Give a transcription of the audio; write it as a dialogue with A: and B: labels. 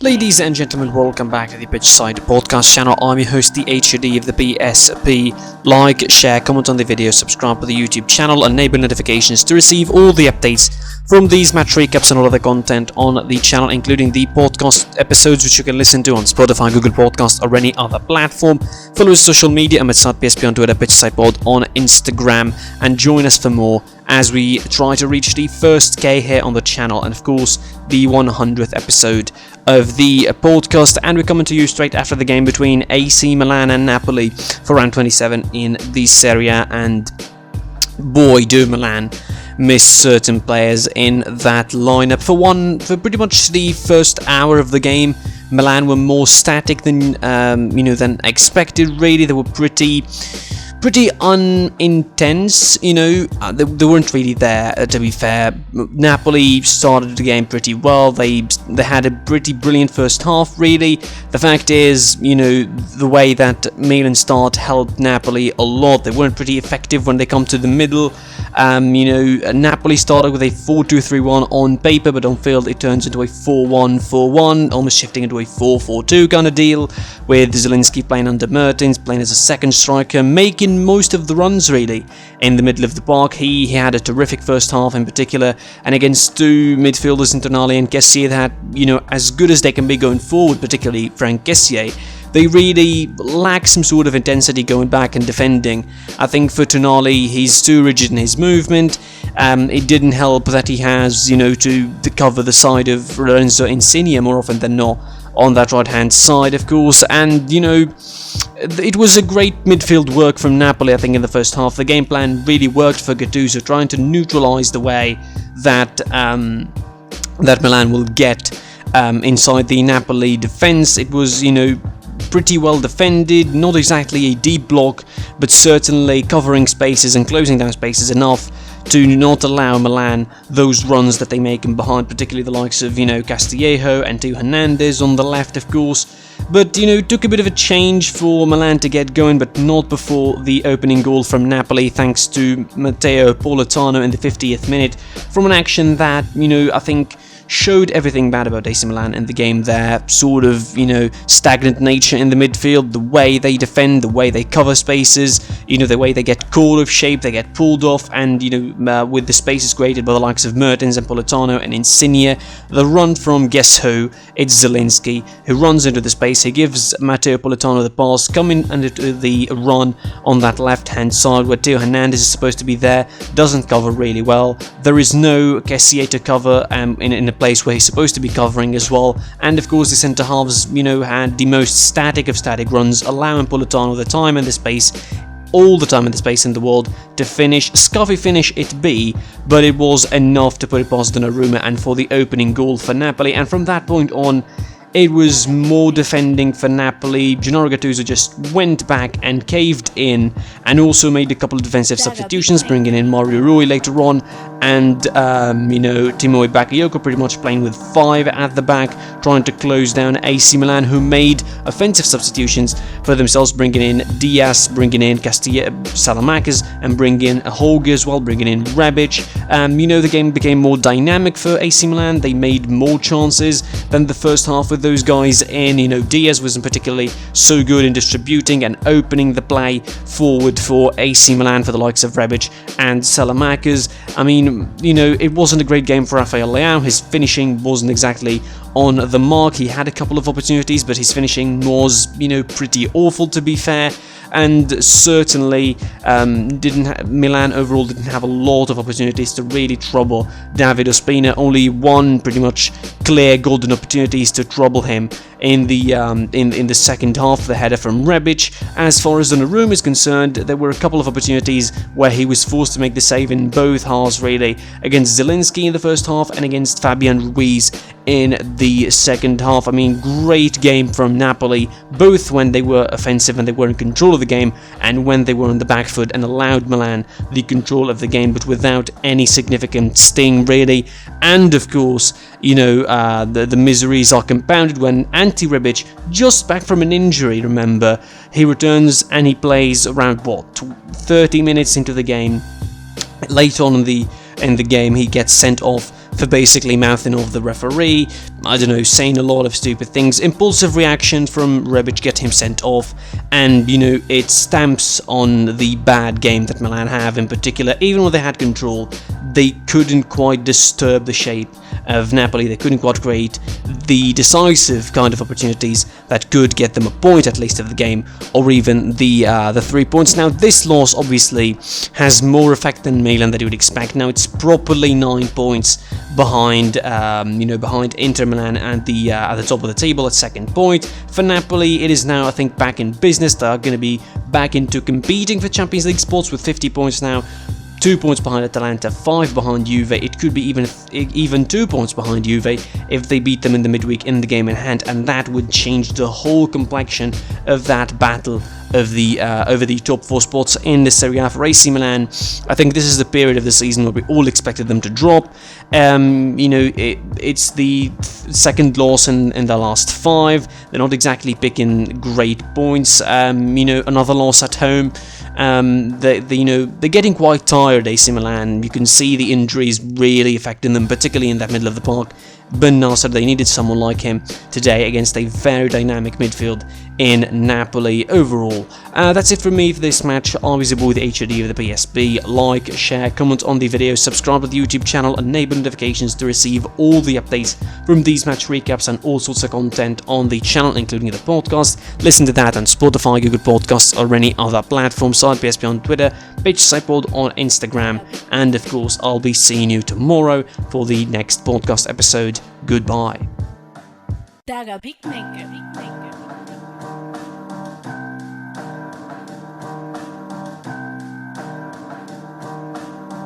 A: Ladies and gentlemen, welcome back to the Pitchside Podcast channel. I'm your host, the HOD of the PSP. Like, share, comment on the video, subscribe to the YouTube channel, enable notifications to receive all the updates from these match recaps and all other content on the channel, including the podcast episodes which you can listen to on Spotify, Google Podcasts, or any other platform. Follow us on social media, I'm at PSP on Twitter, Pitchside Pod on Instagram, and join us for more as we try to reach the first K here on the channel, and of course the 100th episode of the podcast. And we're coming to you straight after the game between AC Milan and Napoli for round 27 in the SerieA, and boy do Milan miss certain players in that lineup. For pretty much the first hour of the game, Milan were more static than than expected. Really, they were pretty unintense, they weren't really there, to be fair. Napoli started the game pretty well. They had a pretty brilliant first half, really. The fact is, the way that Milan start helped Napoli a lot. They weren't pretty effective when they come to the middle. Napoli started with a 4-2-3-1 on paper, but on field it turns into a 4-1-4-1, almost shifting into a 4-4-2 kind of deal, with Zielinski playing under Mertens, playing as a second striker, making most of the runs really in the middle of the park. He had a terrific first half in particular, and against two midfielders in Tonali and Kessié that, as good as they can be going forward, particularly Franck Kessié, they really lack some sort of intensity going back and defending. I think for Tonali, he's too rigid in his movement. It didn't help that he has, to cover the side of Lorenzo Insigne more often than not on that right-hand side, of course. And, it was a great midfield work from Napoli, I think, in the first half. The game plan really worked for Gattuso, trying to neutralise the way that that Milan will get inside the Napoli defence. It was, pretty well defended, not exactly a deep block, but certainly covering spaces and closing down spaces enough to not allow Milan those runs that they make in behind, particularly the likes of, Castillejo and Theo Hernandez on the left, of course. But, took a bit of a change for Milan to get going, but not before the opening goal from Napoli, thanks to Matteo Politano in the 50th minute, from an action that, I think showed everything bad about AC Milan in the game. Their sort of, stagnant nature in the midfield, the way they defend, the way they cover spaces, the way they get caught of shape, they get pulled off, and, with the spaces created by the likes of Mertens and Politano and Insigne, the run from guess who? It's Zielinski, who runs into the space. He gives Matteo Politano the pass, coming under the run on that left-hand side where Theo Hernandez is supposed to be there, doesn't cover really well. There is no Kessié to cover in a place where he's supposed to be covering as well, and of course the centre halves had the most static of static runs, allowing Politano the time and the space, all the time and the space in the world to finish. Scuffy finish it be, but it was enough to put it past Donnarumma and for the opening goal for Napoli. And from that point on, it was more defending for Napoli. Gennaro Gattuso just went back and caved in, and also made a couple of defensive substitutions, bringing in Mario Rui later on, and Timo Bakayoko pretty much playing with 5 at the back, trying to close down AC Milan, who made offensive substitutions for themselves, bringing in Diaz, bringing in Salamakis, and bringing in Holger as well, bringing in Rebic. The game became more dynamic for AC Milan. They made more chances than the first half with those guys in. Diaz wasn't particularly so good in distributing and opening the play forward for AC Milan for the likes of Rebic and Salamakis. It wasn't a great game for Rafael Leao. His finishing wasn't exactly on the mark. He had a couple of opportunities, but his finishing was, pretty awful, to be fair. And certainly Milan overall didn't have a lot of opportunities to really trouble David Ospina. Only one pretty much clear golden opportunities to trouble him in the second half, the header from Rebic. As far as Donnarumma is concerned, there were a couple of opportunities where he was forced to make the save in both halves, really, against Zielinski in the first half and against Fabian Ruiz in the second half. Great game from Napoli, both when they were offensive and they were in control of the game, and when they were on the back foot and allowed Milan the control of the game, but without any significant sting, really. And of course, the miseries are compounded when Ante Rebic, just back from an injury, remember, he returns and he plays around 30 minutes into the game. Late on in the game, he gets sent off for basically mouthing off the referee, I don't know, saying a lot of stupid things. Impulsive reaction from Rebic get him sent off, and you know, it stamps on the bad game that Milan have in particular. Even when they had control, they couldn't quite disturb the shape of Napoli. They couldn't quite create the decisive kind of opportunities that could get them a point at least of the game, or even the 3 points. Now this loss obviously has more effect than Milan that you would expect. Now it's properly 9 points behind behind Inter Milan and at the top of the table at second point. For Napoli, it is now, I think, back in business. They are going to be back into competing for Champions League spots with 50 points now. 2 points behind Atalanta, 5 behind Juve. It could be even 2 points behind Juve if they beat them in the midweek in the game in hand, and that would change the whole complexion of that battle of the over the top 4 spots in the Serie A. For AC Milan, I think this is the period of the season where we all expected them to drop. It's the second loss in the last 5. They're not exactly picking great points. Another loss at home. They're getting quite tired, AC Milan. You can see the injuries really affecting them, particularly in that middle of the park. Bennacer, they needed someone like him today against a very dynamic midfield in Napoli. Overall, that's it from me for this match. I was your boy, the HOD of the PSB. Like, share, comment on the video, subscribe to the YouTube channel, enable notifications to receive all the updates from these match recaps and all sorts of content on the channel, including the podcast. Listen to that on Spotify, Google Podcasts, or any other platform. Side PSB on Twitter, Pitch Sidepod on Instagram, and of course, I'll be seeing you tomorrow for the next podcast episode. Goodbye.